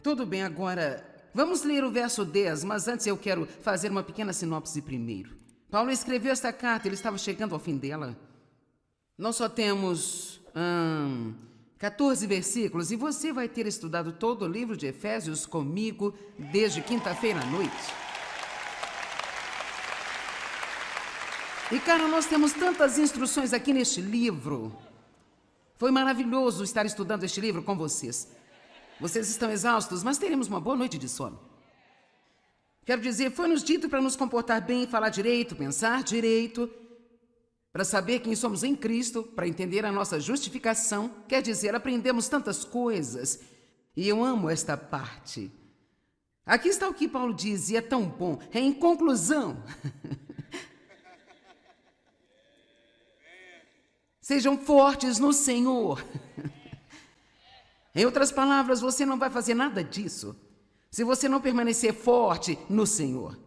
Tudo bem, agora vamos ler o verso 10, mas antes eu quero fazer uma pequena sinopse primeiro. Paulo escreveu esta carta, ele estava chegando ao fim dela. Nós só temos 14 versículos e você vai ter estudado todo o livro de Efésios comigo desde quinta-feira à noite. E, cara, nós temos tantas instruções aqui neste livro. Foi maravilhoso estar estudando este livro com vocês. Vocês estão exaustos, mas teremos uma boa noite de sono. Quero dizer, foi nos dito para nos comportar bem, falar direito, pensar direito, para saber quem somos em Cristo, para entender a nossa justificação. Quer dizer, aprendemos tantas coisas. E eu amo esta parte. Aqui está o que Paulo diz, e é tão bom. É em conclusão. Sejam fortes no Senhor. Em outras palavras, você não vai fazer nada disso se você não permanecer forte no Senhor.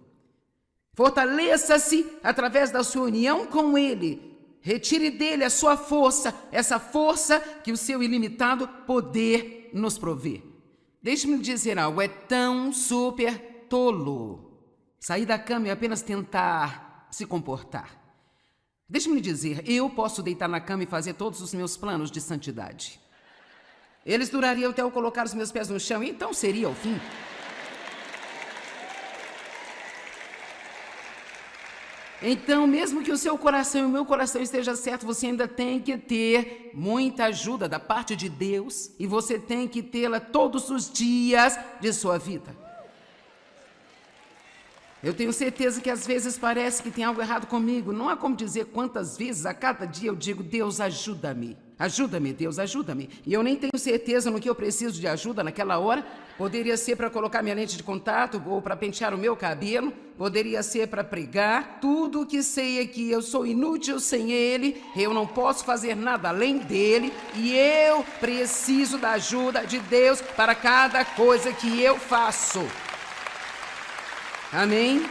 Fortaleça-se através da sua união com Ele. Retire dele a sua força, essa força que o seu ilimitado poder nos provê. Deixe-me dizer algo, é tão super tolo sair da cama e apenas tentar se comportar. Deixe-me dizer, eu posso deitar na cama e fazer todos os meus planos de santidade. Eles durariam até eu colocar os meus pés no chão, e então seria o fim. Então, mesmo que o seu coração e o meu coração esteja certo, você ainda tem que ter muita ajuda da parte de Deus, e você tem que tê-la todos os dias de sua vida. Eu tenho certeza que às vezes parece que tem algo errado comigo. Não há como dizer quantas vezes a cada dia eu digo, Deus, ajuda-me. Ajuda-me, Deus, ajuda-me. E eu nem tenho certeza no que eu preciso de ajuda naquela hora. Poderia ser para colocar minha lente de contato ou para pentear o meu cabelo. Poderia ser para pregar. Tudo o que sei é que eu sou inútil sem Ele. Eu não posso fazer nada além dEle. E eu preciso da ajuda de Deus para cada coisa que eu faço. Amém?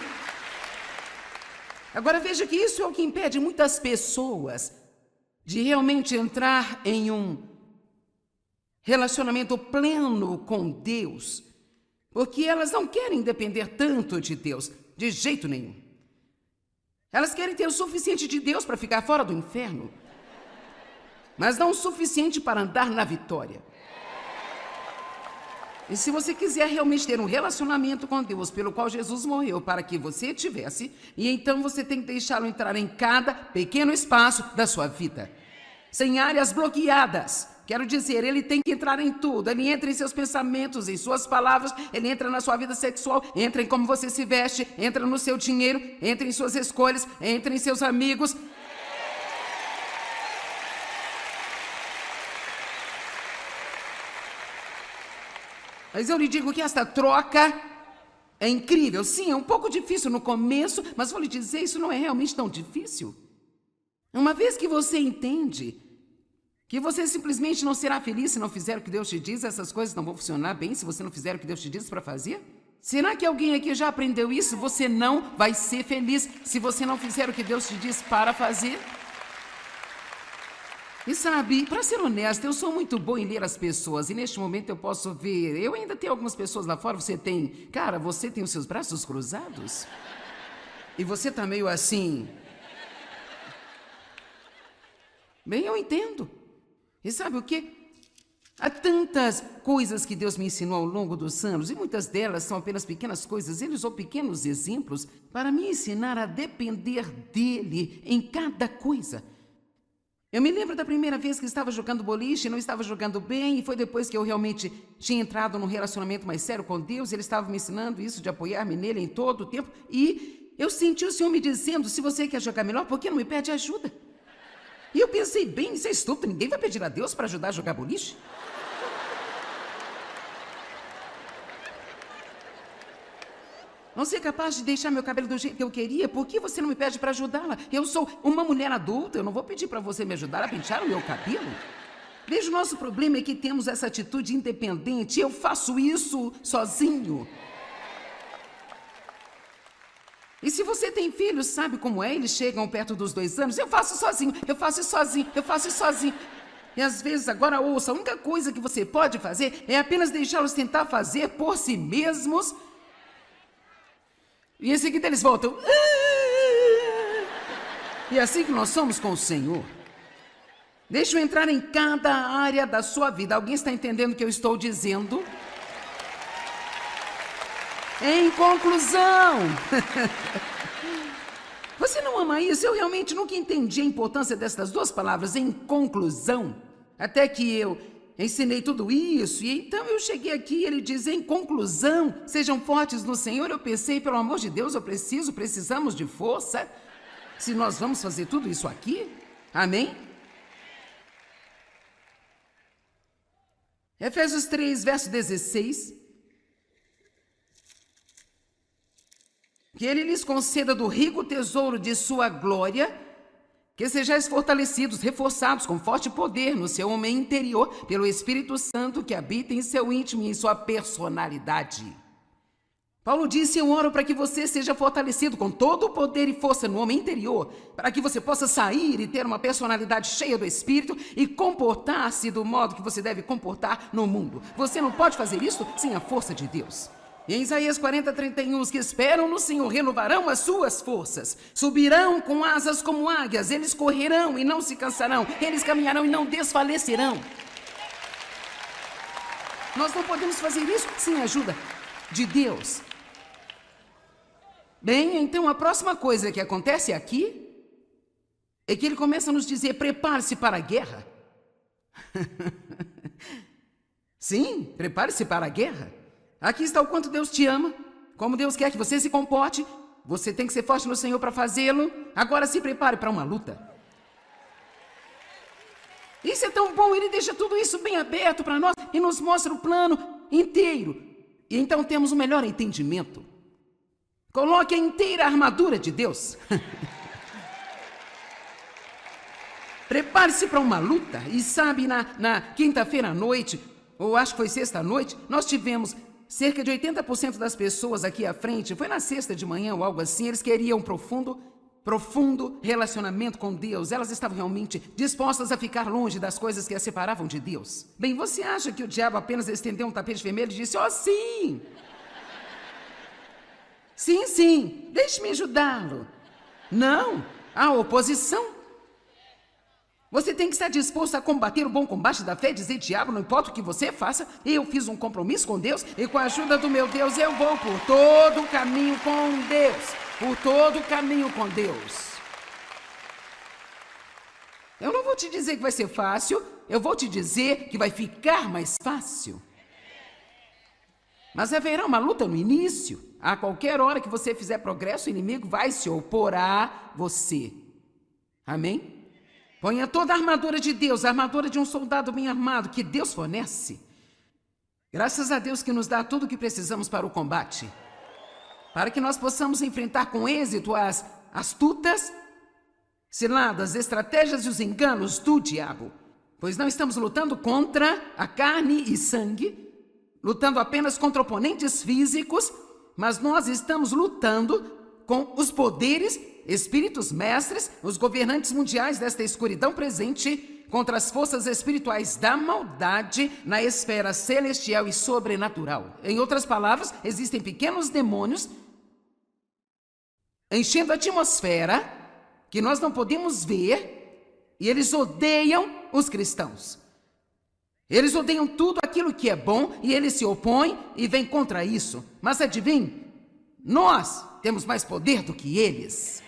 Agora veja que isso é o que impede muitas pessoas de realmente entrar em um relacionamento pleno com Deus, porque elas não querem depender tanto de Deus, de jeito nenhum. Elas querem ter o suficiente de Deus para ficar fora do inferno, mas não o suficiente para andar na vitória. E se você quiser realmente ter um relacionamento com Deus, pelo qual Jesus morreu para que você tivesse, e então você tem que deixá-lo entrar em cada pequeno espaço da sua vida, sem áreas bloqueadas. Quero dizer, ele tem que entrar em tudo. Ele entra em seus pensamentos, em suas palavras, ele entra na sua vida sexual, entra em como você se veste, entra no seu dinheiro, entra em suas escolhas, entra em seus amigos. Mas eu lhe digo que esta troca é incrível. Sim, é um pouco difícil no começo, mas vou lhe dizer, isso não é realmente tão difícil. Uma vez que você entende que você simplesmente não será feliz se não fizer o que Deus te diz, essas coisas não vão funcionar bem se você não fizer o que Deus te diz para fazer? Será que alguém aqui já aprendeu isso? Você não vai ser feliz se você não fizer o que Deus te diz para fazer? E sabe, para ser honesta, eu sou muito bom em ler as pessoas, e neste momento eu posso ver, eu ainda tenho algumas pessoas lá fora, você tem os seus braços cruzados? E você tá meio assim... Bem, eu entendo. E sabe o quê? Há tantas coisas que Deus me ensinou ao longo dos anos, e muitas delas são apenas pequenas coisas, Ele usou pequenos exemplos para me ensinar a depender dEle em cada coisa. Eu me lembro da primeira vez que estava jogando boliche, não estava jogando bem, e foi depois que eu realmente tinha entrado num relacionamento mais sério com Deus, Ele estava me ensinando isso, de apoiar-me nele em todo o tempo, e eu senti o Senhor me dizendo, se você quer jogar melhor, por que não me pede ajuda? E eu pensei, bem, isso é estúpido, ninguém vai pedir a Deus para ajudar a jogar boliche? Não ser capaz de deixar meu cabelo do jeito que eu queria, por que você não me pede para ajudá-la? Eu sou uma mulher adulta, eu não vou pedir para você me ajudar a pentear o meu cabelo. Veja, o nosso problema é que temos essa atitude independente, eu faço isso sozinho. E se você tem filhos, sabe como é? Eles chegam perto dos 2 anos, eu faço sozinho, eu faço sozinho, eu faço sozinho. E às vezes, agora ouça, a única coisa que você pode fazer é apenas deixá-los tentar fazer por si mesmos. E em seguida eles voltam. E é assim que nós somos com o Senhor. Deixa eu entrar em cada área da sua vida. Alguém está entendendo o que eu estou dizendo? Em conclusão. Você não ama isso? Eu realmente nunca entendi a importância destas duas palavras, em conclusão. Até que eu ensinei tudo isso, e então eu cheguei aqui e ele diz, em conclusão, sejam fortes no Senhor. Eu pensei, pelo amor de Deus, precisamos de força. Se nós vamos fazer tudo isso aqui, amém? Efésios 3, verso 16. Que ele lhes conceda do rico tesouro de sua glória, que sejais fortalecidos, reforçados com forte poder no seu homem interior, pelo Espírito Santo que habita em seu íntimo e em sua personalidade. Paulo disse, eu oro para que você seja fortalecido com todo o poder e força no homem interior, para que você possa sair e ter uma personalidade cheia do Espírito e comportar-se do modo que você deve comportar no mundo. Você não pode fazer isso sem a força de Deus. Em Isaías 40, 31, os que esperam no Senhor renovarão as suas forças, subirão com asas como águias, eles correrão e não se cansarão, eles caminharão e não desfalecerão. Nós não podemos fazer isso sem a ajuda de Deus. Bem, então a próxima coisa que acontece aqui é que ele começa a nos dizer, prepare-se para a guerra. Sim, prepare-se para a guerra. Aqui está o quanto Deus te ama, como Deus quer que você se comporte. Você tem que ser forte no Senhor para fazê-lo. Agora se prepare para uma luta. Isso é tão bom, ele deixa tudo isso bem aberto para nós e nos mostra o plano inteiro. E então temos um melhor entendimento. Coloque a inteira armadura de Deus. Prepare-se para uma luta. E sabe, na quinta-feira à noite, ou acho que foi sexta à noite, nós tivemos cerca de 80% das pessoas aqui à frente, foi na sexta de manhã ou algo assim, eles queriam um profundo relacionamento com Deus. Elas estavam realmente dispostas a ficar longe das coisas que as separavam de Deus. Bem, você acha que o diabo apenas estendeu um tapete vermelho e disse, sim! Sim, deixe-me ajudá-lo. Não, há oposição. Você tem que estar disposto a combater o bom combate da fé e dizer, diabo, não importa o que você faça, eu fiz um compromisso com Deus e com a ajuda do meu Deus eu vou por todo o caminho com Deus. Por todo o caminho com Deus. Eu não vou te dizer que vai ser fácil, eu vou te dizer que vai ficar mais fácil. Mas haverá uma luta no início. A qualquer hora que você fizer progresso, o inimigo vai se opor a você. Amém? Ponha toda a armadura de Deus, a armadura de um soldado bem armado, que Deus fornece. Graças a Deus que nos dá tudo o que precisamos para o combate. Para que nós possamos enfrentar com êxito as astutas ciladas, estratégias e os enganos do diabo. Pois não estamos lutando contra a carne e sangue, lutando apenas contra oponentes físicos, mas nós estamos lutando com os poderes, espíritos mestres, os governantes mundiais desta escuridão presente, contra as forças espirituais da maldade na esfera celestial e sobrenatural. Em outras palavras, existem pequenos demônios enchendo a atmosfera que nós não podemos ver, e eles odeiam os cristãos. Eles odeiam tudo aquilo que é bom e eles se opõem e vêm contra isso. Mas adivinhe, nós temos mais poder do que eles.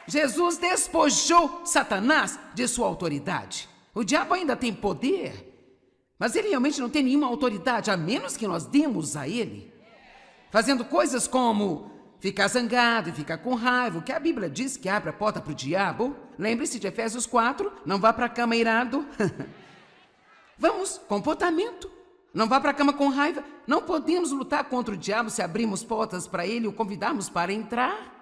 Jesus despojou Satanás de sua autoridade. O diabo ainda tem poder, mas ele realmente não tem nenhuma autoridade, a menos que nós demos a ele. Fazendo coisas como ficar zangado e ficar com raiva, que a Bíblia diz que abre a porta para o diabo. Lembre-se de Efésios 4, não vá para a cama irado. Vamos, comportamento. Não vá para a cama com raiva. Não podemos lutar contra o diabo se abrirmos portas para ele e o convidarmos para entrar.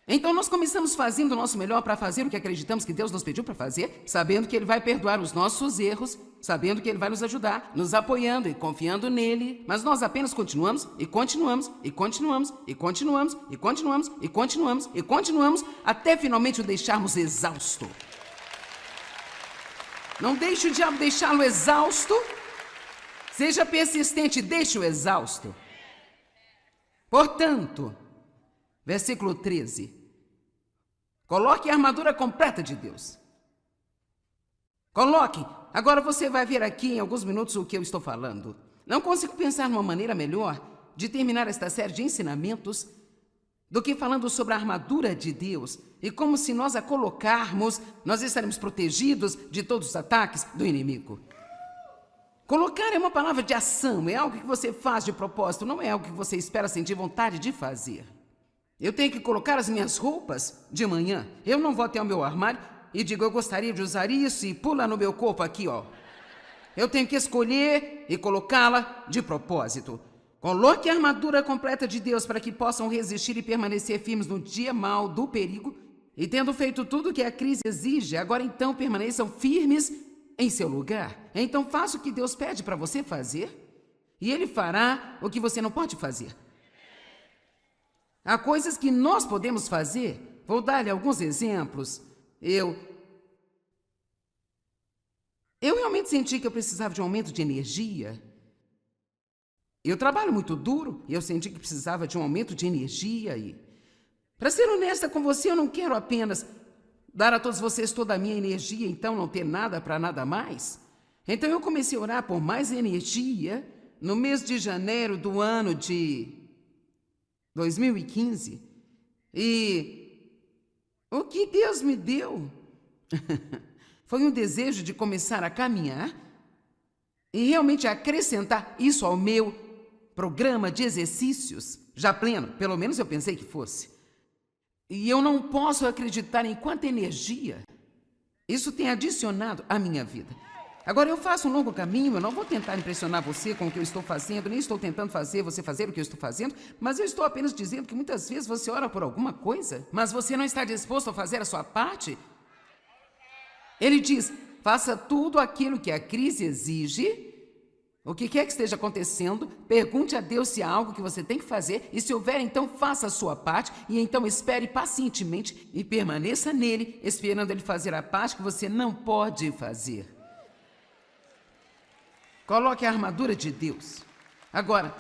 Então nós começamos fazendo o nosso melhor para fazer o que acreditamos que Deus nos pediu para fazer, sabendo que Ele vai perdoar os nossos erros, sabendo que Ele vai nos ajudar, nos apoiando e confiando nele. Mas nós apenas continuamos e continuamos e continuamos e continuamos e continuamos e continuamos e continuamos até finalmente o deixarmos exausto. Não deixe o diabo deixá-lo exausto. Seja persistente, deixe-o exausto. Portanto, versículo 13. Coloque a armadura completa de Deus. Coloque. Agora você vai ver aqui em alguns minutos o que eu estou falando. Não consigo pensar numa maneira melhor de terminar esta série de ensinamentos do que falando sobre a armadura de Deus e como, se nós a colocarmos, nós estaremos protegidos de todos os ataques do inimigo. Colocar é uma palavra de ação, é algo que você faz de propósito, não é algo que você espera sentir vontade de fazer. Eu tenho que colocar as minhas roupas de manhã. Eu não vou até o meu armário e digo, eu gostaria de usar isso e pula no meu corpo aqui, ó. Eu tenho que escolher e colocá-la de propósito. Coloque a armadura completa de Deus para que possam resistir e permanecer firmes no dia mau do perigo. E tendo feito tudo o que a crise exige, agora então permaneçam firmes em seu lugar. Então faça o que Deus pede para você fazer e Ele fará o que você não pode fazer. Há coisas que nós podemos fazer. Vou dar-lhe alguns exemplos. Eu realmente senti que eu precisava de um aumento de energia. Eu trabalho muito duro e eu senti que precisava de um aumento de energia. E, para ser honesta com você, eu não quero apenas dar a todos vocês toda a minha energia, então não ter nada para nada mais. Então eu comecei a orar por mais energia no mês de janeiro do ano de 2015. E o que Deus me deu foi um desejo de começar a caminhar e realmente acrescentar isso ao meu programa de exercícios, já pleno, pelo menos eu pensei que fosse. E eu não posso acreditar em quanta energia isso tem adicionado à minha vida. Agora, eu faço um longo caminho, eu não vou tentar impressionar você com o que eu estou fazendo, nem estou tentando fazer você fazer o que eu estou fazendo, mas eu estou apenas dizendo que muitas vezes você ora por alguma coisa, mas você não está disposto a fazer a sua parte. Ele diz, faça tudo aquilo que a crise exige. O que quer que esteja acontecendo, pergunte a Deus se há algo que você tem que fazer, e se houver, então faça a sua parte, e então espere pacientemente e permaneça nele, esperando ele fazer a parte que você não pode fazer. Coloque a armadura de Deus. Agora,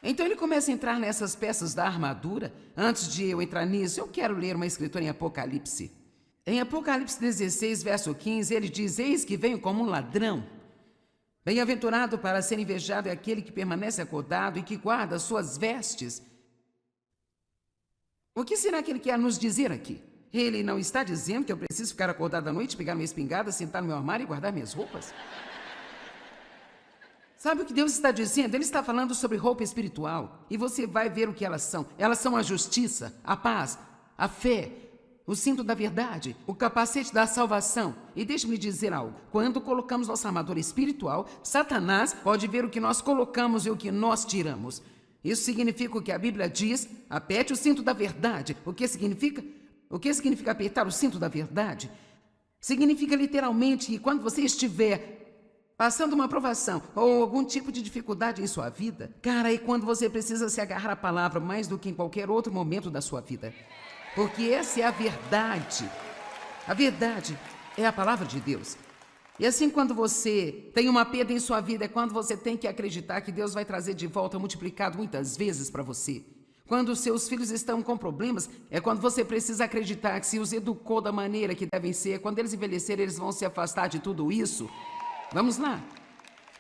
então ele começa a entrar nessas peças da armadura. Antes de eu entrar nisso, eu quero ler uma escritura em Apocalipse. Em Apocalipse 16, verso 15, ele diz, eis que venho como um ladrão. Bem-aventurado para ser invejado é aquele que permanece acordado e que guarda as suas vestes. O que será que ele quer nos dizer aqui? Ele não está dizendo que eu preciso ficar acordado à noite, pegar minha espingarda, sentar no meu armário e guardar minhas roupas? Sabe o que Deus está dizendo? Ele está falando sobre roupa espiritual. E você vai ver o que elas são. Elas são a justiça, a paz, a fé, o cinto da verdade, o capacete da salvação. E deixe-me dizer algo. Quando colocamos nossa armadura espiritual, Satanás pode ver o que nós colocamos e o que nós tiramos. Isso significa o que a Bíblia diz, aperte o cinto da verdade. O que significa? O que significa apertar o cinto da verdade? Significa literalmente que quando você estiver passando uma provação ou algum tipo de dificuldade em sua vida, cara, é quando você precisa se agarrar à palavra mais do que em qualquer outro momento da sua vida. Porque essa é a verdade. A verdade é a palavra de Deus. E assim, quando você tem uma perda em sua vida, é quando você tem que acreditar que Deus vai trazer de volta multiplicado muitas vezes para você. Quando os seus filhos estão com problemas, é quando você precisa acreditar que se os educou da maneira que devem ser, quando eles envelhecerem, eles vão se afastar de tudo isso. Vamos lá.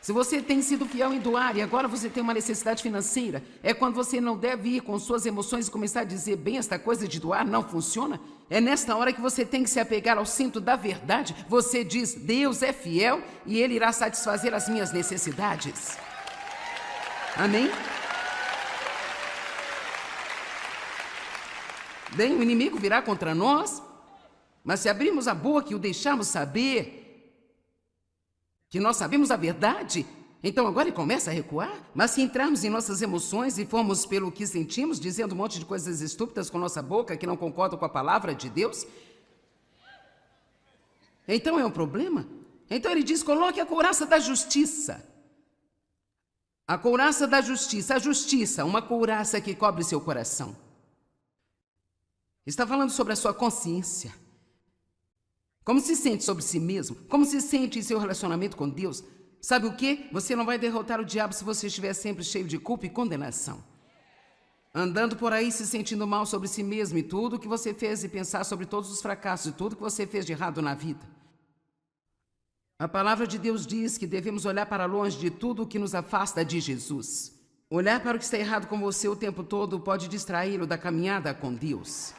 Se você tem sido fiel em doar e agora você tem uma necessidade financeira, é quando você não deve ir com suas emoções e começar a dizer, bem, esta coisa de doar não funciona. É nesta hora que você tem que se apegar ao cinto da verdade. Você diz, Deus é fiel e Ele irá satisfazer as minhas necessidades. Amém? Bem, o inimigo virá contra nós, mas se abrirmos a boca e o deixarmos saber que nós sabemos a verdade, Então agora ele começa a recuar? Mas se entrarmos em nossas emoções e formos pelo que sentimos, dizendo um monte de coisas estúpidas com nossa boca que não concordam com a palavra de Deus, então é um problema? Então ele diz, coloque a couraça da justiça. A couraça da justiça, a justiça, uma couraça que cobre seu coração. Está falando sobre a sua consciência. Como se sente sobre si mesmo? Como se sente em seu relacionamento com Deus? Sabe o quê? Você não vai derrotar o diabo se você estiver sempre cheio de culpa e condenação. Andando por aí se sentindo mal sobre si mesmo e tudo que você fez e pensar sobre todos os fracassos e tudo que você fez de errado na vida. A palavra de Deus diz que devemos olhar para longe de tudo o que nos afasta de Jesus. Olhar para o que está errado com você o tempo todo pode distraí-lo da caminhada com Deus.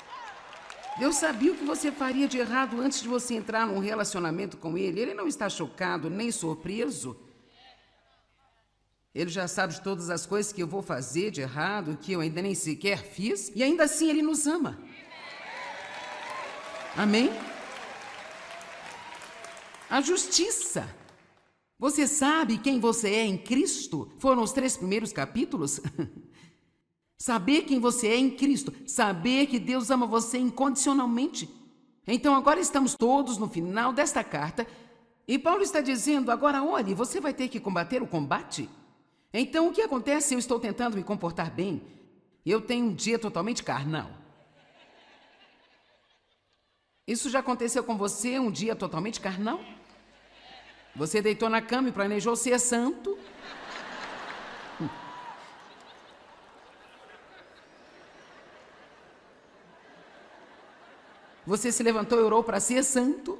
Deus sabia o que você faria de errado antes de você entrar num relacionamento com Ele. Ele não está chocado nem surpreso. Ele já sabe de todas as coisas que eu vou fazer de errado, que eu ainda nem sequer fiz, e ainda assim Ele nos ama. Amém? A justiça. Você sabe quem você é em Cristo? Foram os 3 primeiros capítulos. Saber quem você é em Cristo, saber que Deus ama você incondicionalmente. Então agora estamos todos no final desta carta e Paulo está dizendo, agora olhe, você vai ter que combater o combate. Então o que acontece se eu estou tentando me comportar bem e eu tenho um dia totalmente carnal? Isso já aconteceu com você, um dia totalmente carnal? Você deitou na cama e planejou ser santo? Você se levantou e orou para ser santo?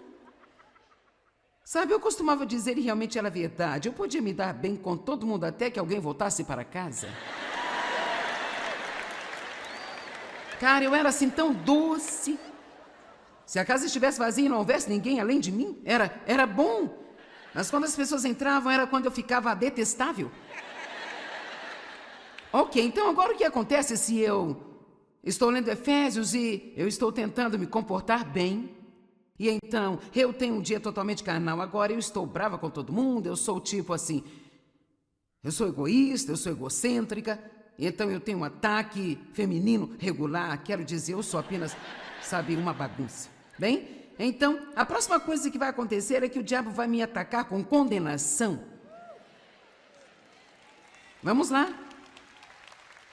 Sabe, eu costumava dizer, e realmente era verdade, eu podia me dar bem com todo mundo até que alguém voltasse para casa. Cara, eu era assim tão doce. Se a casa estivesse vazia e não houvesse ninguém além de mim, era bom. Mas quando as pessoas entravam, era quando eu ficava detestável. Ok, então agora o que acontece se eu estou lendo Efésios e eu estou tentando me comportar bem? E então, eu tenho um dia totalmente carnal, agora eu estou brava com todo mundo, eu sou tipo assim, eu sou egoísta, eu sou egocêntrica, então eu tenho um ataque feminino regular, quero dizer, eu sou apenas, sabe, uma bagunça. Bem, então, a próxima coisa que vai acontecer é que o diabo vai me atacar com condenação. Vamos lá.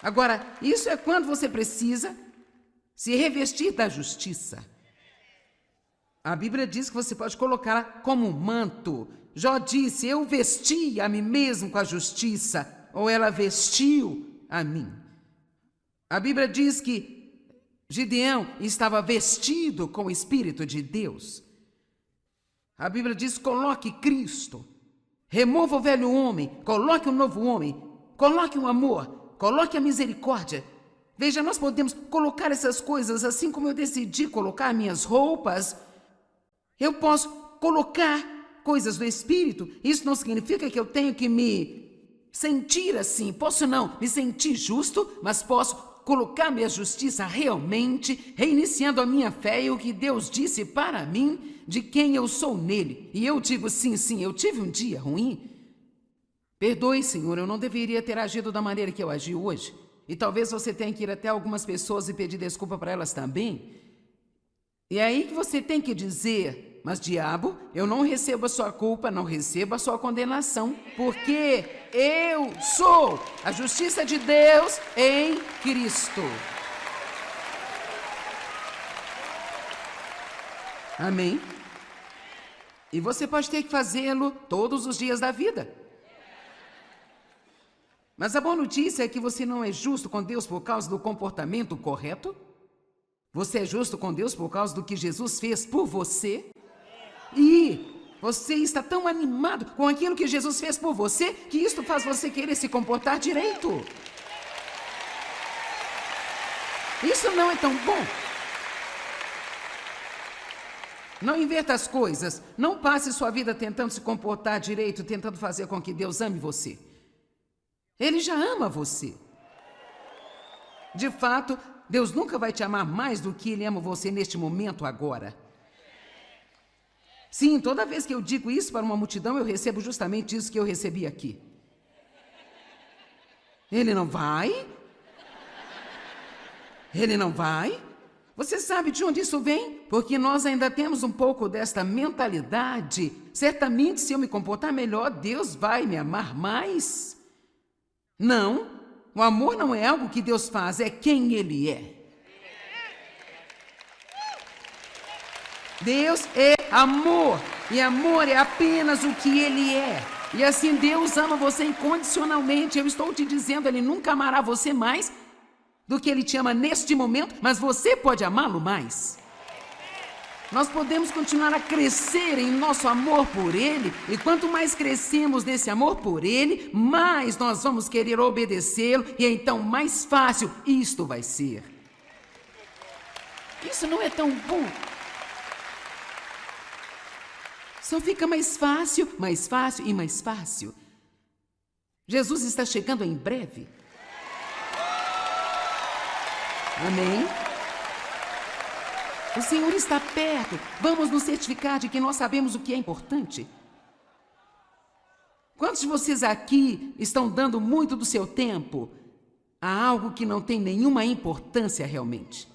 Agora, isso é quando você precisa se revestir da justiça. A Bíblia diz que você pode colocá-la como um manto. Jó disse, eu vesti a mim mesmo com a justiça, ou ela vestiu a mim. A Bíblia diz que Gideão estava vestido com o Espírito de Deus. A Bíblia diz, coloque Cristo, remova o velho homem, coloque um novo homem, coloque o amor, coloque a misericórdia. Veja, nós podemos colocar essas coisas assim como eu decidi colocar minhas roupas. Eu posso colocar coisas do Espírito. Isso não significa que eu tenho que me sentir assim. Posso não me sentir justo, mas posso colocar minha justiça realmente, reiniciando a minha fé e o que Deus disse para mim, de quem eu sou nele. E eu digo, sim, eu tive um dia ruim. Perdoe, Senhor, eu não deveria ter agido da maneira que eu agi hoje. E talvez você tenha que ir até algumas pessoas e pedir desculpa para elas também. E é aí que você tem que dizer, mas diabo, eu não recebo a sua culpa, não recebo a sua condenação, porque eu sou a justiça de Deus em Cristo. Amém? E você pode ter que fazê-lo todos os dias da vida. Mas a boa notícia é que você não é justo com Deus por causa do comportamento correto. Você é justo com Deus por causa do que Jesus fez por você. E você está tão animado com aquilo que Jesus fez por você, que isto faz você querer se comportar direito. Isso não é tão bom. Não inverta as coisas. Não passe sua vida tentando se comportar direito, tentando fazer com que Deus ame você. Ele já ama você. De fato, Deus nunca vai te amar mais do que Ele ama você neste momento agora. Sim, toda vez que eu digo isso para uma multidão, eu recebo justamente isso que eu recebi aqui. Ele não vai? Ele não vai? Você sabe de onde isso vem? Porque nós ainda temos um pouco desta mentalidade. Certamente, se eu me comportar melhor, Deus vai me amar mais. Não, o amor não é algo que Deus faz, é quem Ele é. Deus é amor, e amor é apenas o que Ele é. E assim Deus ama você incondicionalmente. Eu estou te dizendo, Ele nunca amará você mais do que Ele te ama neste momento, mas você pode amá-lo mais. Nós podemos continuar a crescer em nosso amor por Ele, e quanto mais crescemos nesse amor por Ele, mais nós vamos querer obedecê-lo, e então mais fácil isto vai ser. Isso não é tão bom. Só fica mais fácil e mais fácil. Jesus está chegando em breve. Amém? O Senhor está perto. Vamos nos certificar de que nós sabemos o que é importante. Quantos de vocês aqui estão dando muito do seu tempo a algo que não tem nenhuma importância realmente?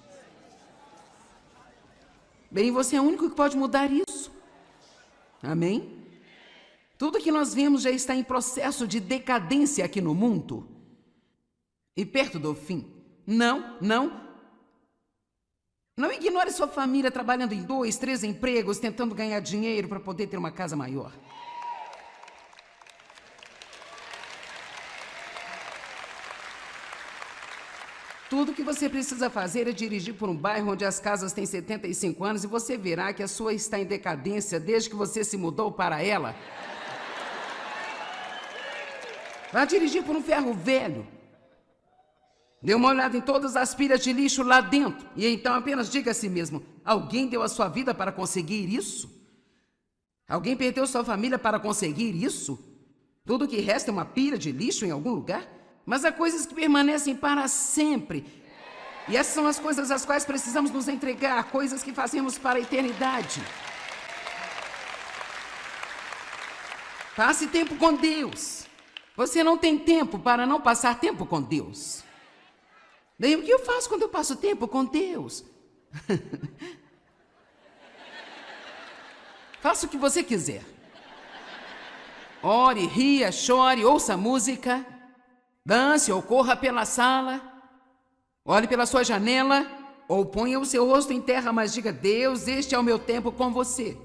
Bem, você é o único que pode mudar isso. Amém? Tudo que nós vemos já está em processo de decadência aqui no mundo. E perto do fim. Não ignore sua família trabalhando em 2, 3 empregos, tentando ganhar dinheiro para poder ter uma casa maior. Tudo que você precisa fazer é dirigir por um bairro onde as casas têm 75 anos e você verá que a sua está em decadência desde que você se mudou para ela. Vá dirigir por um ferro velho. Dê uma olhada em todas as pilhas de lixo lá dentro e então apenas diga a si mesmo: alguém deu a sua vida para conseguir isso? Alguém perdeu sua família para conseguir isso? Tudo que resta é uma pilha de lixo em algum lugar? Mas há coisas que permanecem para sempre. E essas são as coisas às quais precisamos nos entregar, coisas que fazemos para a eternidade. Passe tempo com Deus. Você não tem tempo para não passar tempo com Deus. Daí o que eu faço quando eu passo tempo com Deus? Faça o que você quiser. Ore, ria, chore, ouça música. Dance ou corra pela sala, olhe pela sua janela ou ponha o seu rosto em terra, mas diga: Deus, este é o meu tempo com você.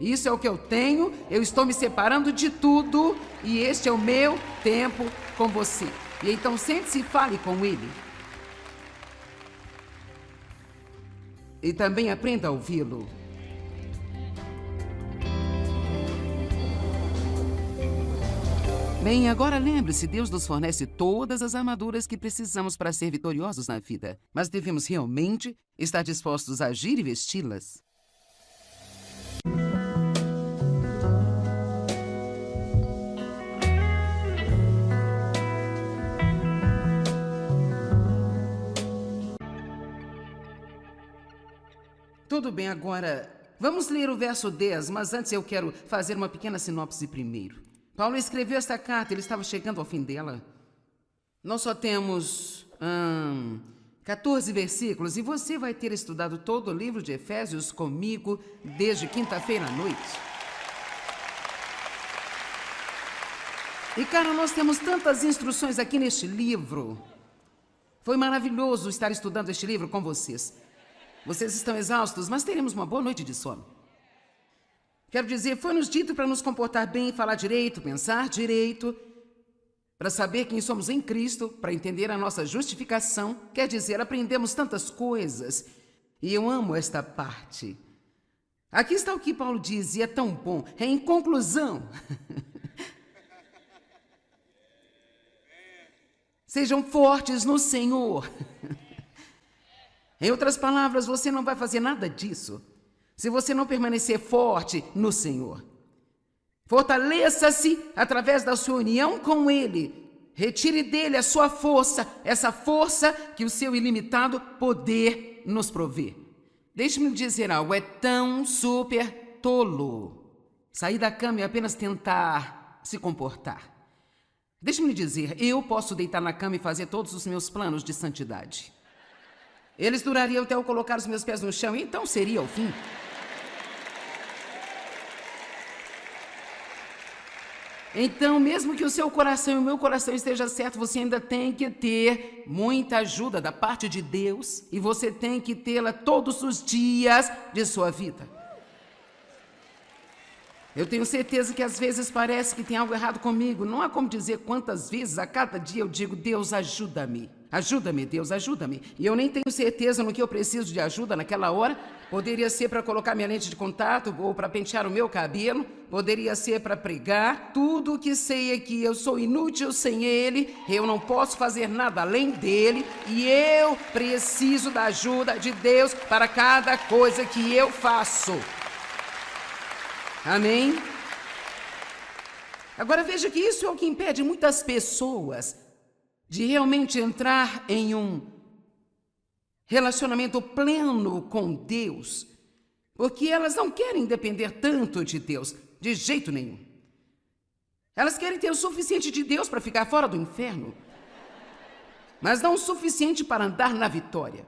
Isso é o que eu tenho, eu estou me separando de tudo e este é o meu tempo com você. E então sente-se e fale com Ele. E também aprenda a ouvi-lo. Bem, agora lembre-se, Deus nos fornece todas as armaduras que precisamos para ser vitoriosos na vida, mas devemos realmente estar dispostos a agir e vesti-las. Tudo bem, agora vamos ler o verso 10, mas antes eu quero fazer uma pequena sinopse primeiro. Paulo escreveu esta carta, ele estava chegando ao fim dela. Nós só temos 14 versículos e você vai ter estudado todo o livro de Efésios comigo desde quinta-feira à noite. E cara, nós temos tantas instruções aqui neste livro. Foi maravilhoso estar estudando este livro com vocês. Vocês estão exaustos, mas teremos uma boa noite de sono. Quero dizer, foi nos dito para nos comportar bem, falar direito, pensar direito, para saber quem somos em Cristo, para entender a nossa justificação. Quer dizer, aprendemos tantas coisas. E eu amo esta parte. Aqui está o que Paulo diz, e é tão bom. É em conclusão. Sejam fortes no Senhor. Em outras palavras, você não vai fazer nada disso se você não permanecer forte no Senhor. Fortaleça-se através da sua união com Ele. Retire dele a sua força, essa força que o seu ilimitado poder nos provê. Deixe-me dizer algo, é tão super tolo sair da cama e apenas tentar se comportar. Deixe-me lhe dizer, eu posso deitar na cama e fazer todos os meus planos de santidade. Eles durariam até eu colocar os meus pés no chão, e então seria o fim. Então, mesmo que o seu coração e o meu coração estejam certos, você ainda tem que ter muita ajuda da parte de Deus, e você tem que tê-la todos os dias de sua vida. Eu tenho certeza que às vezes parece que tem algo errado comigo. Não há como dizer quantas vezes a cada dia eu digo: Deus, ajuda-me. Ajuda-me, Deus, ajuda-me. E eu nem tenho certeza no que eu preciso de ajuda naquela hora. Poderia ser para colocar minha lente de contato ou para pentear o meu cabelo. Poderia ser para pregar. Tudo o que sei é que eu sou inútil sem Ele. Eu não posso fazer nada além dEle. E eu preciso da ajuda de Deus para cada coisa que eu faço. Amém? Agora veja que isso é o que impede muitas pessoas de realmente entrar em um relacionamento pleno com Deus, porque elas não querem depender tanto de Deus, de jeito nenhum. Elas querem ter o suficiente de Deus para ficar fora do inferno, mas não o suficiente para andar na vitória.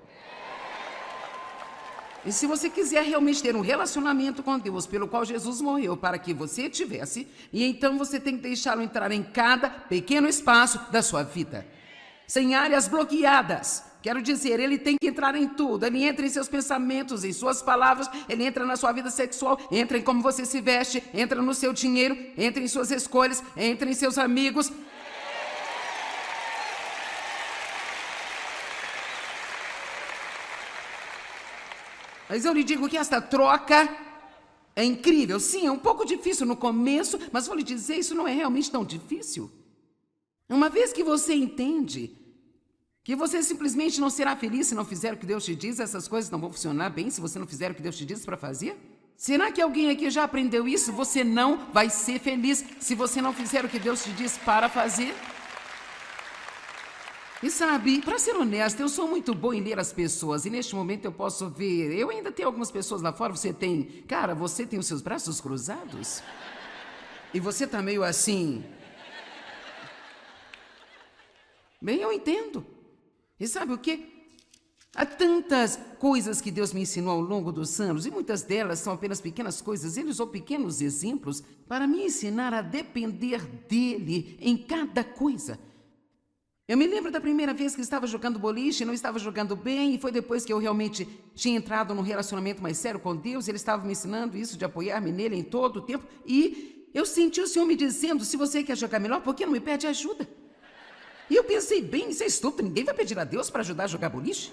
E se você quiser realmente ter um relacionamento com Deus, pelo qual Jesus morreu para que você tivesse, e então você tem que deixá-lo entrar em cada pequeno espaço da sua vida, sem áreas bloqueadas. Quero dizer, ele tem que entrar em tudo. Ele entra em seus pensamentos, em suas palavras, ele entra na sua vida sexual, entra em como você se veste, entra no seu dinheiro, entra em suas escolhas, entra em seus amigos. Mas eu lhe digo que esta troca é incrível. Sim, é um pouco difícil no começo, mas vou lhe dizer, isso não é realmente tão difícil. Uma vez que você entende que você simplesmente não será feliz se não fizer o que Deus te diz, essas coisas não vão funcionar bem se você não fizer o que Deus te diz para fazer? Será que alguém aqui já aprendeu isso? Você não vai ser feliz se você não fizer o que Deus te diz para fazer? E sabe, para ser honesta, eu sou muito boa em ler as pessoas, e neste momento eu posso ver, eu ainda tenho algumas pessoas lá fora, você tem os seus braços cruzados? E você tá meio assim... Bem, eu entendo. E sabe o quê? Há tantas coisas que Deus me ensinou ao longo dos anos, e muitas delas são apenas pequenas coisas, ele usou pequenos exemplos para me ensinar a depender dele em cada coisa. Eu me lembro da primeira vez que estava jogando boliche, não estava jogando bem, e foi depois que eu realmente tinha entrado num relacionamento mais sério com Deus, ele estava me ensinando isso, de apoiar-me nele em todo o tempo, e eu senti o Senhor me dizendo: se você quer jogar melhor, por que não me pede ajuda? E eu pensei: bem, isso é estúpido, ninguém vai pedir a Deus para ajudar a jogar boliche?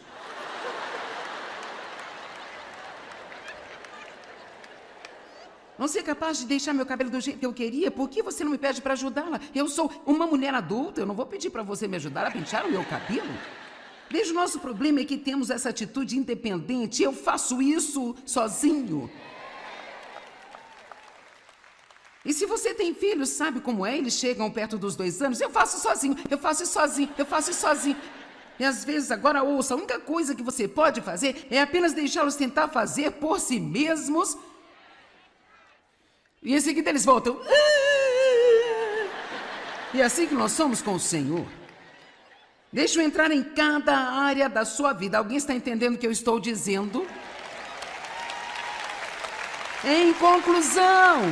Não ser capaz de deixar meu cabelo do jeito que eu queria, por que você não me pede para ajudá-la? Eu sou uma mulher adulta, eu não vou pedir para você me ajudar a pentear o meu cabelo. Veja, o nosso problema é que temos essa atitude independente, eu faço isso sozinho. E se você tem filhos, sabe como é? Eles chegam perto dos 2 anos, eu faço sozinho, eu faço sozinho, eu faço sozinho. E às vezes, agora ouça, a única coisa que você pode fazer é apenas deixá-los tentar fazer por si mesmos. E em seguida eles voltam. E é assim que nós somos com o Senhor. Deixa eu entrar em cada área da sua vida. Alguém está entendendo o que eu estou dizendo? Em conclusão.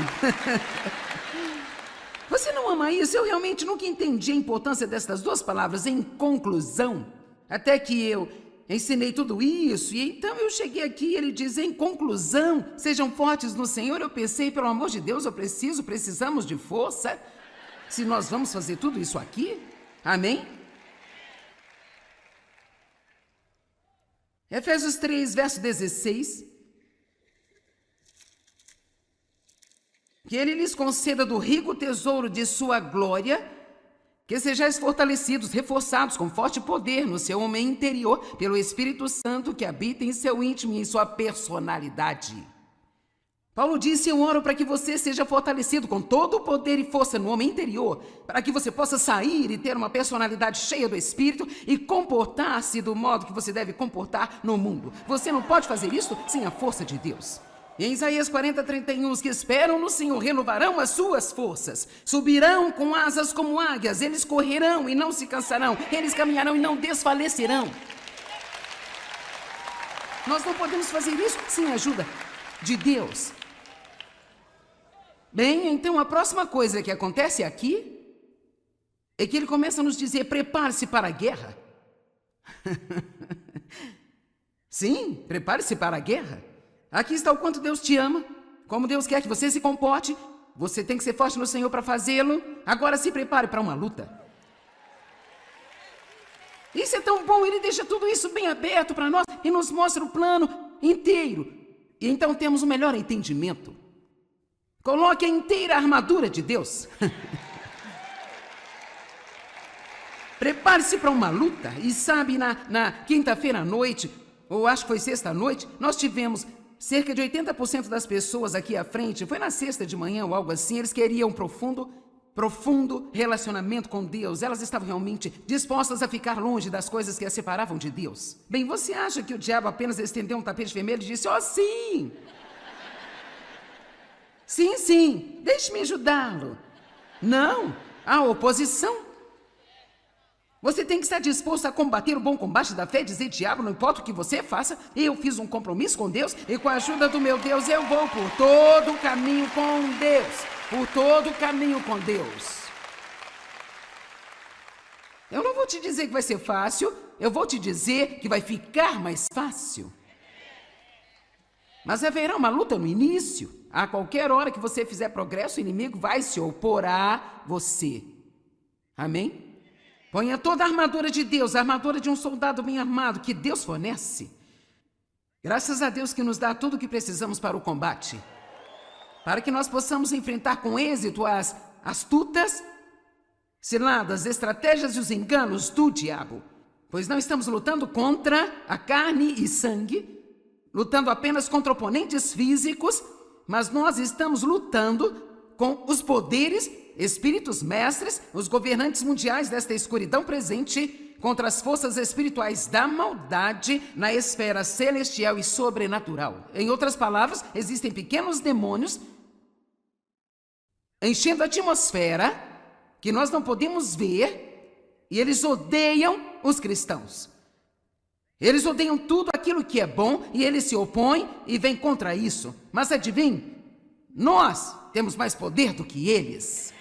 Você não ama isso? Eu realmente nunca entendi a importância destas duas palavras, em conclusão. Até que eu ensinei tudo isso, e então eu cheguei aqui e ele diz: em conclusão, sejam fortes no Senhor. Eu pensei, pelo amor de Deus, precisamos de força. Se nós vamos fazer tudo isso aqui, amém? Efésios 3, verso 16. Que ele lhes conceda do rico tesouro de sua glória, que sejais fortalecidos, reforçados com forte poder no seu homem interior, pelo Espírito Santo que habita em seu íntimo e em sua personalidade. Paulo disse: eu oro para que você seja fortalecido com todo o poder e força no homem interior, para que você possa sair e ter uma personalidade cheia do Espírito e comportar-se do modo que você deve comportar no mundo. Você não pode fazer isso sem a força de Deus. Em Isaías 40:31, os que esperam no Senhor renovarão as suas forças, subirão com asas como águias, eles correrão e não se cansarão, eles caminharão e não desfalecerão. Nós não podemos fazer isso sem a ajuda de Deus. Bem, então a próxima coisa que acontece aqui é que ele começa a nos dizer: prepare-se para a guerra. Sim, prepare-se para a guerra. Aqui está o quanto Deus te ama, como Deus quer que você se comporte. Você tem que ser forte no Senhor para fazê-lo. Agora se prepare para uma luta. Isso é tão bom, ele deixa tudo isso bem aberto para nós e nos mostra o plano inteiro. E então temos o melhor entendimento. Coloque a inteira armadura de Deus. Prepare-se para uma luta. E sabe, na quinta-feira à noite, ou acho que foi sexta-noite, nós tivemos cerca de 80% das pessoas aqui à frente. Foi na sexta de manhã ou algo assim. Eles queriam um profundo relacionamento com Deus. Elas estavam realmente dispostas a ficar longe das coisas que as separavam de Deus. Bem, você acha que o diabo apenas estendeu um tapete vermelho e disse: "Oh, sim! Sim, deixe-me ajudá-lo"? Não, há oposição. Você tem que estar disposto a combater o bom combate da fé e dizer: diabo, não importa o que você faça, eu fiz um compromisso com Deus e com a ajuda do meu Deus eu vou por todo o caminho com Deus. Por todo o caminho com Deus. Eu não vou te dizer que vai ser fácil, eu vou te dizer que vai ficar mais fácil. Mas haverá uma luta no início. A qualquer hora que você fizer progresso, o inimigo vai se opor a você. Amém? Ponha toda a armadura de Deus, a armadura de um soldado bem armado, que Deus fornece. Graças a Deus que nos dá tudo o que precisamos para o combate. Para que nós possamos enfrentar com êxito as astutas ciladas, estratégias e os enganos do diabo. Pois não estamos lutando contra a carne e sangue, lutando apenas contra oponentes físicos, mas nós estamos lutando com os poderes, espíritos mestres, os governantes mundiais desta escuridão presente, contra as forças espirituais da maldade na esfera celestial e sobrenatural. Em outras palavras, existem pequenos demônios enchendo a atmosfera que nós não podemos ver, e eles odeiam os cristãos. Eles odeiam tudo aquilo que é bom e eles se opõem e vêm contra isso. Mas adivinhe, nós temos mais poder do que eles.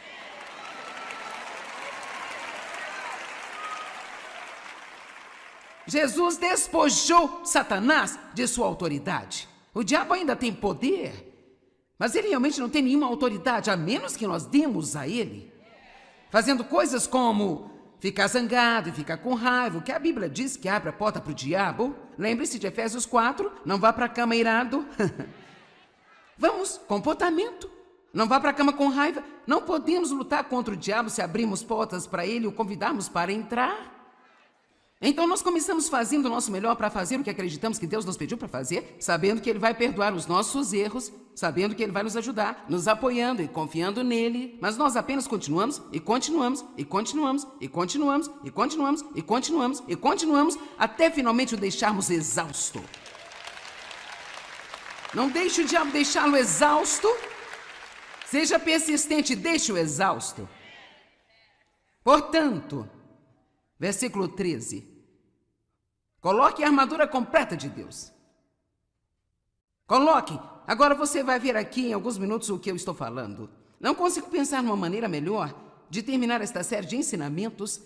Jesus despojou Satanás de sua autoridade. O diabo ainda tem poder, mas ele realmente não tem nenhuma autoridade, a menos que nós demos a ele. Fazendo coisas como ficar zangado e ficar com raiva, o que a Bíblia diz que abre a porta para o diabo. Lembre-se de Efésios 4, não vá para a cama irado. Vamos, comportamento. Não vá para a cama com raiva. Não podemos lutar contra o diabo se abrirmos portas para ele e o convidarmos para entrar. Então nós começamos fazendo o nosso melhor para fazer o que acreditamos que Deus nos pediu para fazer, sabendo que Ele vai perdoar os nossos erros, sabendo que Ele vai nos ajudar, nos apoiando e confiando nele. Mas nós apenas continuamos e continuamos e continuamos e continuamos e continuamos e continuamos e continuamos até finalmente o deixarmos exausto. Não deixe o diabo deixá-lo exausto. Seja persistente, deixe-o exausto. Portanto, versículo 13. Coloque a armadura completa de Deus. Coloque. Agora você vai ver aqui em alguns minutos o que eu estou falando. Não consigo pensar numa maneira melhor de terminar esta série de ensinamentos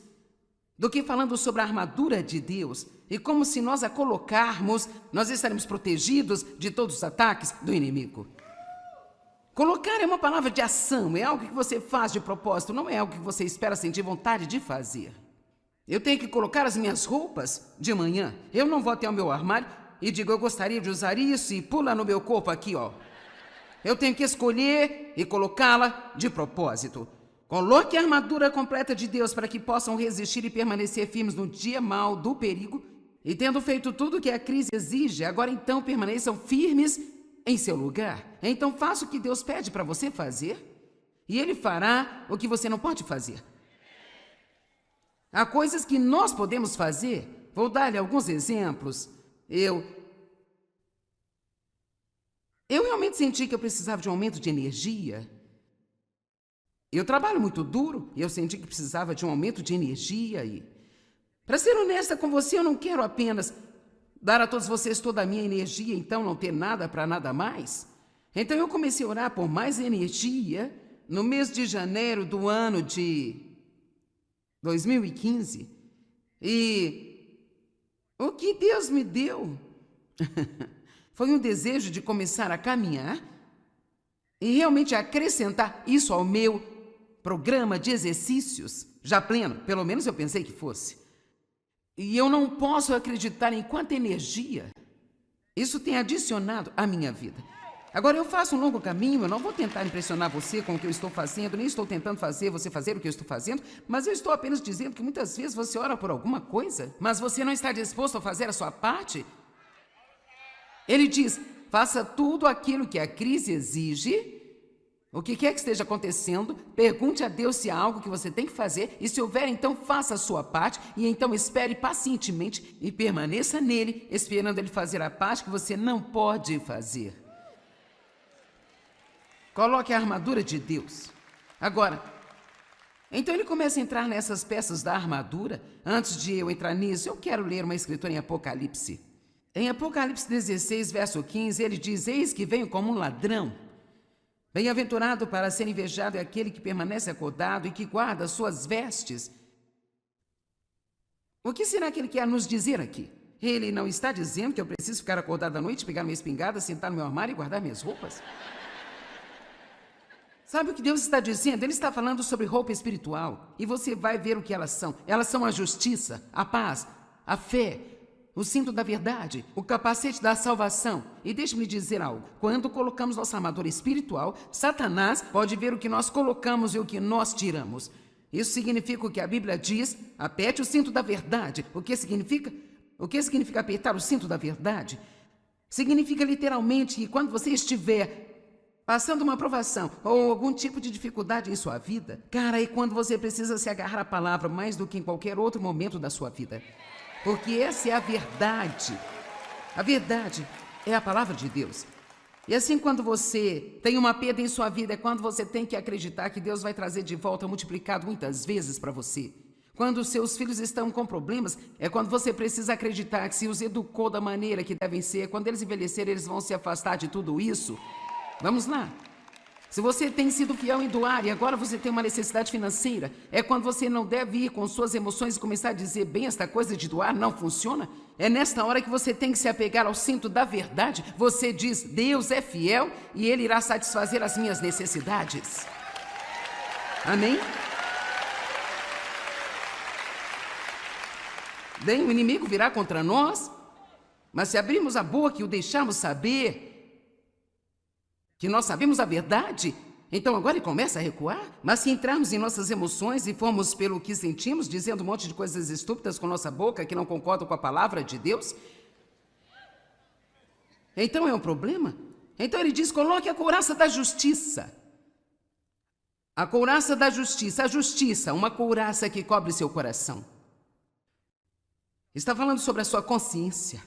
do que falando sobre a armadura de Deus e como, se nós a colocarmos, nós estaremos protegidos de todos os ataques do inimigo. Colocar é uma palavra de ação, é algo que você faz de propósito, não é algo que você espera sentir vontade de fazer. Eu tenho que colocar as minhas roupas de manhã. Eu não vou até o meu armário e digo: eu gostaria de usar isso, e pula no meu corpo aqui, ó. Eu tenho que escolher e colocá-la de propósito. Coloque a armadura completa de Deus para que possam resistir e permanecer firmes no dia mau do perigo. E tendo feito tudo o que a crise exige, agora então permaneçam firmes em seu lugar. Então faça o que Deus pede para você fazer, e Ele fará o que você não pode fazer. Há coisas que nós podemos fazer. Vou dar-lhe alguns exemplos. Eu realmente senti que eu precisava de um aumento de energia. Eu trabalho muito duro e eu senti que precisava de um aumento de energia e... Para ser honesta com você, eu não quero apenas dar a todos vocês toda a minha energia, então não ter nada para nada mais. Então eu comecei a orar por mais energia no mês de janeiro do ano de 2015. E o que Deus me deu foi um desejo de começar a caminhar e realmente acrescentar isso ao meu programa de exercícios, já pleno, pelo menos eu pensei que fosse. E eu não posso acreditar em quanta energia isso tem adicionado à minha vida. Agora, eu faço um longo caminho, eu não vou tentar impressionar você com o que eu estou fazendo, nem estou tentando fazer você fazer o que eu estou fazendo, mas eu estou apenas dizendo que muitas vezes você ora por alguma coisa, mas você não está disposto a fazer a sua parte. Ele diz, faça tudo aquilo que a crise exige. O que quer que esteja acontecendo, pergunte a Deus se há algo que você tem que fazer, e se houver, então faça a sua parte, e então espere pacientemente e permaneça nele, esperando ele fazer a parte que você não pode fazer. Coloque a armadura de Deus. Agora, então ele começa a entrar nessas peças da armadura. Antes de eu entrar nisso, eu quero ler uma escritura em Apocalipse. Em Apocalipse 16, verso 15, ele diz, eis que venho como um ladrão. Bem-aventurado para ser invejado é aquele que permanece acordado e que guarda suas vestes. O que será que ele quer nos dizer aqui? Ele não está dizendo que eu preciso ficar acordado à noite, pegar minha espingarda, sentar no meu armário e guardar minhas roupas? Sabe o que Deus está dizendo? Ele está falando sobre roupa espiritual. E você vai ver o que elas são. Elas são a justiça, a paz, a fé, o cinto da verdade, o capacete da salvação. E deixe-me dizer algo. Quando colocamos nossa armadura espiritual, Satanás pode ver o que nós colocamos e o que nós tiramos. Isso significa o que a Bíblia diz, aperte o cinto da verdade. O que significa? O que significa apertar o cinto da verdade? Significa literalmente que quando você estiver passando uma provação ou algum tipo de dificuldade em sua vida, cara, é quando você precisa se agarrar à palavra mais do que em qualquer outro momento da sua vida. Porque essa é a verdade. A verdade é a palavra de Deus. E assim, quando você tem uma perda em sua vida, é quando você tem que acreditar que Deus vai trazer de volta multiplicado muitas vezes para você. Quando os seus filhos estão com problemas, é quando você precisa acreditar que se os educou da maneira que devem ser, quando eles envelhecerem, eles vão se afastar de tudo isso. Vamos lá. Se você tem sido fiel em doar e agora você tem uma necessidade financeira, é quando você não deve ir com suas emoções e começar a dizer, bem, esta coisa de doar não funciona. É nesta hora que você tem que se apegar ao cinto da verdade. Você diz, Deus é fiel e Ele irá satisfazer as minhas necessidades. Amém? Bem, o inimigo virá contra nós, mas se abrirmos a boca e o deixarmos saber que nós sabemos a verdade, então agora ele começa a recuar. Mas se entrarmos em nossas emoções e formos pelo que sentimos, dizendo um monte de coisas estúpidas com nossa boca que não concordam com a palavra de Deus, então é um problema. Então ele diz, coloque a couraça da justiça. A couraça da justiça, a justiça, uma couraça que cobre seu coração. Está falando sobre a sua consciência.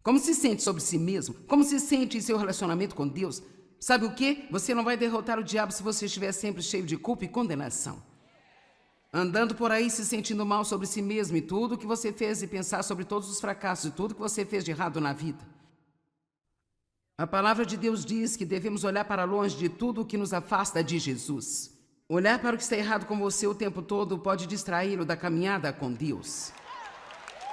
Como se sente sobre si mesmo? Como se sente em seu relacionamento com Deus? Sabe o quê? Você não vai derrotar o diabo se você estiver sempre cheio de culpa e condenação. Andando por aí se sentindo mal sobre si mesmo e tudo que você fez e pensar sobre todos os fracassos e tudo que você fez de errado na vida. A palavra de Deus diz que devemos olhar para longe de tudo o que nos afasta de Jesus. Olhar para o que está errado com você o tempo todo pode distraí-lo da caminhada com Deus.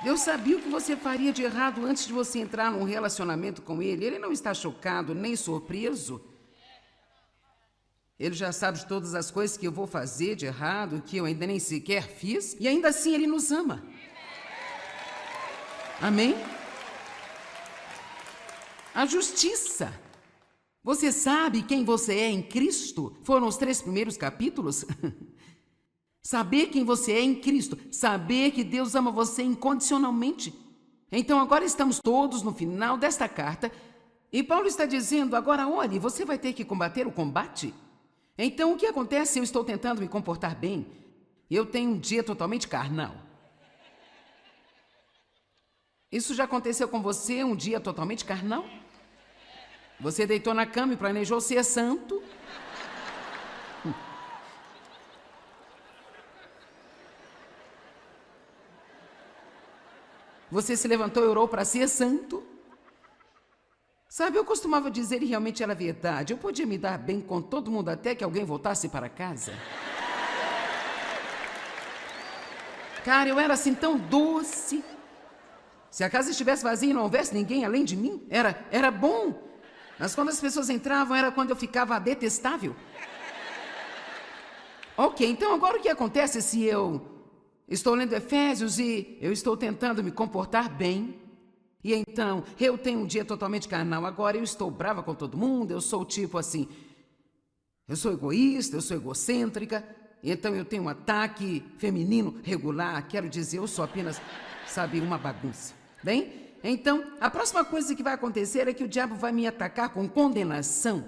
Deus sabia o que você faria de errado antes de você entrar num relacionamento com Ele. Ele não está chocado nem surpreso. Ele já sabe de todas as coisas que eu vou fazer de errado, que eu ainda nem sequer fiz, e ainda assim Ele nos ama. Amém? A justiça. Você sabe quem você é em Cristo? Foram os 3 primeiros capítulos. Saber quem você é em Cristo, saber que Deus ama você incondicionalmente. Então agora estamos todos no final desta carta e Paulo está dizendo, agora olhe, você vai ter que combater o combate. Então o que acontece se eu estou tentando me comportar bem? Eu tenho um dia totalmente carnal. Isso já aconteceu com você, um dia totalmente carnal? Você deitou na cama e planejou ser santo. Você se levantou e orou para ser santo. Sabe, eu costumava dizer, e realmente era verdade, eu podia me dar bem com todo mundo até que alguém voltasse para casa. Cara, eu era assim tão doce. Se a casa estivesse vazia e não houvesse ninguém além de mim, era bom. Mas quando as pessoas entravam, era quando eu ficava detestável. Ok, então agora o que acontece se eu estou lendo Efésios e eu estou tentando me comportar bem? E então, eu tenho um dia totalmente carnal, agora eu estou brava com todo mundo, eu sou tipo assim, eu sou egoísta, eu sou egocêntrica, então eu tenho um ataque feminino regular, quero dizer, eu sou apenas, sabe, uma bagunça. Bem, então, a próxima coisa que vai acontecer é que o diabo vai me atacar com condenação.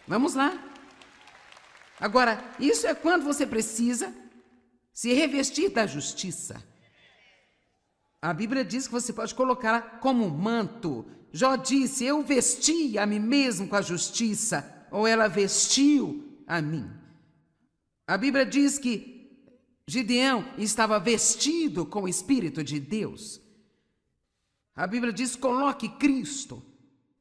Vamos lá. Agora, isso é quando você precisa se revestir da justiça. A Bíblia diz que você pode colocá-la como um manto. Jó disse, eu vesti a mim mesmo com a justiça, ou ela vestiu a mim. A Bíblia diz que Gideão estava vestido com o Espírito de Deus. A Bíblia diz, coloque Cristo,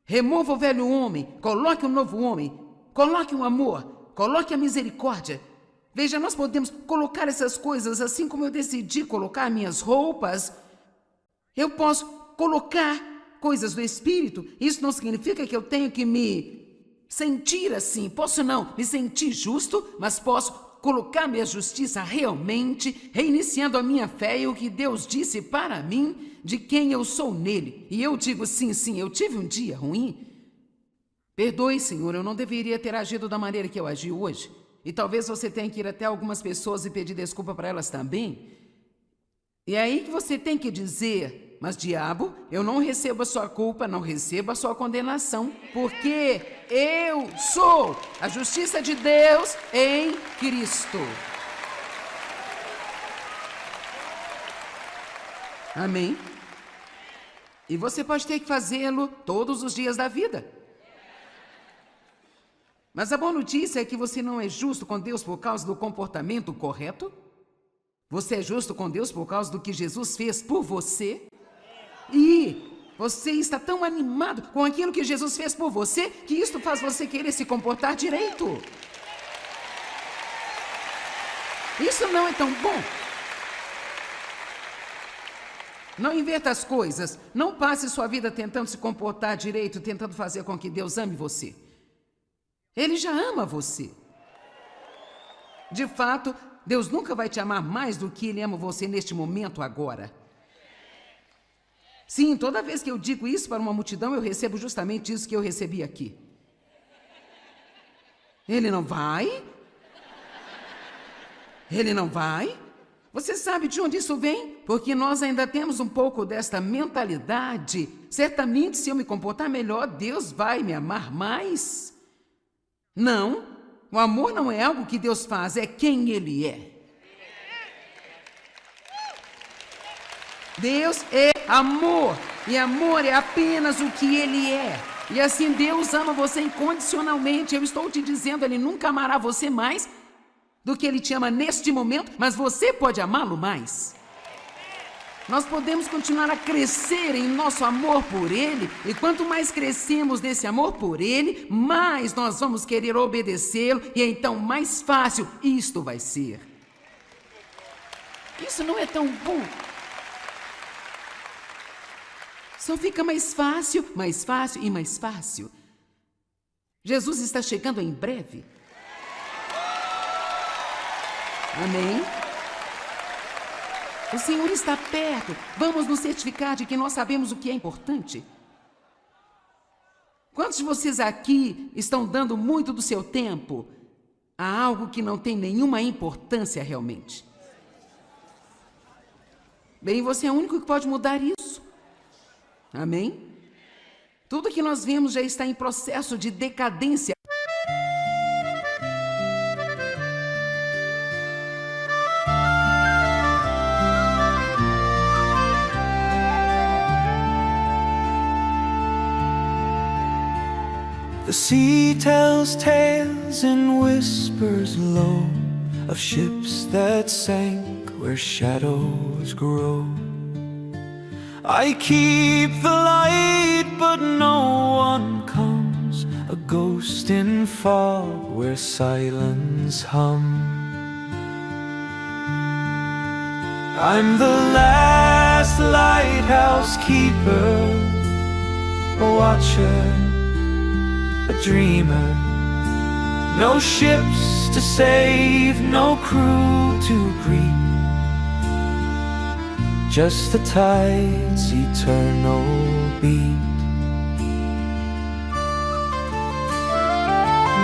remova o velho homem, coloque um novo homem, coloque um amor, coloque a misericórdia. Veja, nós podemos colocar essas coisas assim como eu decidi colocar minhas roupas. Eu posso colocar coisas do Espírito. Isso não significa que eu tenho que me sentir assim. Posso não me sentir justo, mas posso colocar minha justiça realmente, reiniciando a minha fé e o que Deus disse para mim, de quem eu sou nele. E eu digo, sim, eu tive um dia ruim. Perdoe, Senhor, eu não deveria ter agido da maneira que eu agi hoje. E talvez você tenha que ir até algumas pessoas e pedir desculpa para elas também. E é aí que você tem que dizer, mas diabo, eu não recebo a sua culpa, não recebo a sua condenação, porque eu sou a justiça de Deus em Cristo. Amém? E você pode ter que fazê-lo todos os dias da vida. Mas a boa notícia é que você não é justo com Deus por causa do comportamento correto. Você é justo com Deus por causa do que Jesus fez por você. E você está tão animado com aquilo que Jesus fez por você, que isto faz você querer se comportar direito. Isso não é tão bom. Não inverta as coisas. Não passe sua vida tentando se comportar direito, tentando fazer com que Deus ame você. Ele já ama você. De fato, Deus nunca vai te amar mais do que Ele ama você neste momento agora. Sim, toda vez que eu digo isso para uma multidão, eu recebo justamente isso que eu recebi aqui. Ele não vai? Ele não vai? Você sabe de onde isso vem? Porque nós ainda temos um pouco desta mentalidade. Certamente, se eu me comportar melhor, Deus vai me amar mais. Não, o amor não é algo que Deus faz, é quem Ele é. Deus é amor, e amor é apenas o que Ele é. E assim Deus ama você incondicionalmente. Eu estou te dizendo, Ele nunca amará você mais do que Ele te ama neste momento, mas você pode amá-lo mais. Nós podemos continuar a crescer em nosso amor por Ele, e quanto mais crescemos nesse amor por Ele, mais nós vamos querer obedecê-lo, e então mais fácil isto vai ser. Isso não é tão bom. Só fica mais fácil e mais fácil. Jesus está chegando em breve. Amém? O Senhor está perto. Vamos nos certificar de que nós sabemos o que é importante. Quantos de vocês aqui estão dando muito do seu tempo a algo que não tem nenhuma importância realmente? Bem, você é o único que pode mudar isso. Amém? Tudo que nós vemos já está em processo de decadência. sea tells tales and whispers low of ships that sank where shadows grow. I keep the light, but no one comes, a ghost in fog where silence hums. I'm the last lighthouse keeper, a watcher, a dreamer. No ships to save, no crew to greet, just the tide's eternal beat.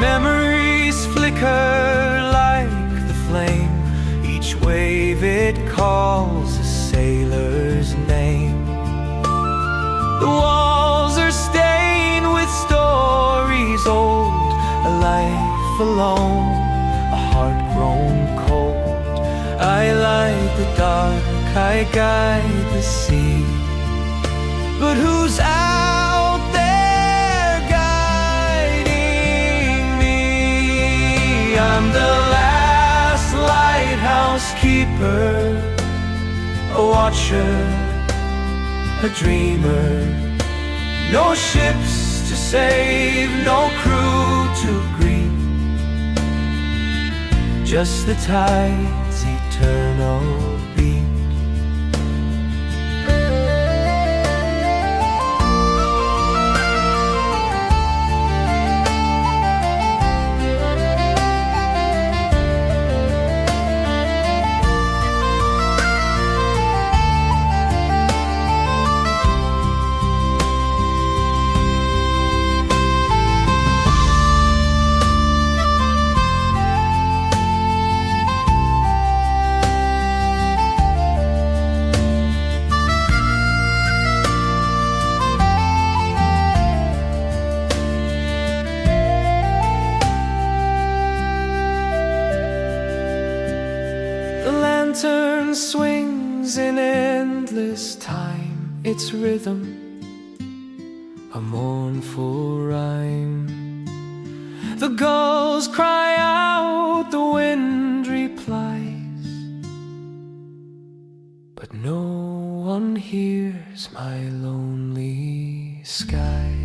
Memories flicker like the flame, each wave it calls a sailor's name. The walls are stained with stories old, a life alone, a heart grown cold. I light the dark, I guide the sea, but who's out there guiding me? I'm the last lighthouse keeper, a watcher, a dreamer. No ships to save, no crew to greet, just the tide's eternal beat. The lantern swings in endless time, its rhythm a mournful rhyme. The gulls cry out, the wind replies, but no one hears my lonely sky.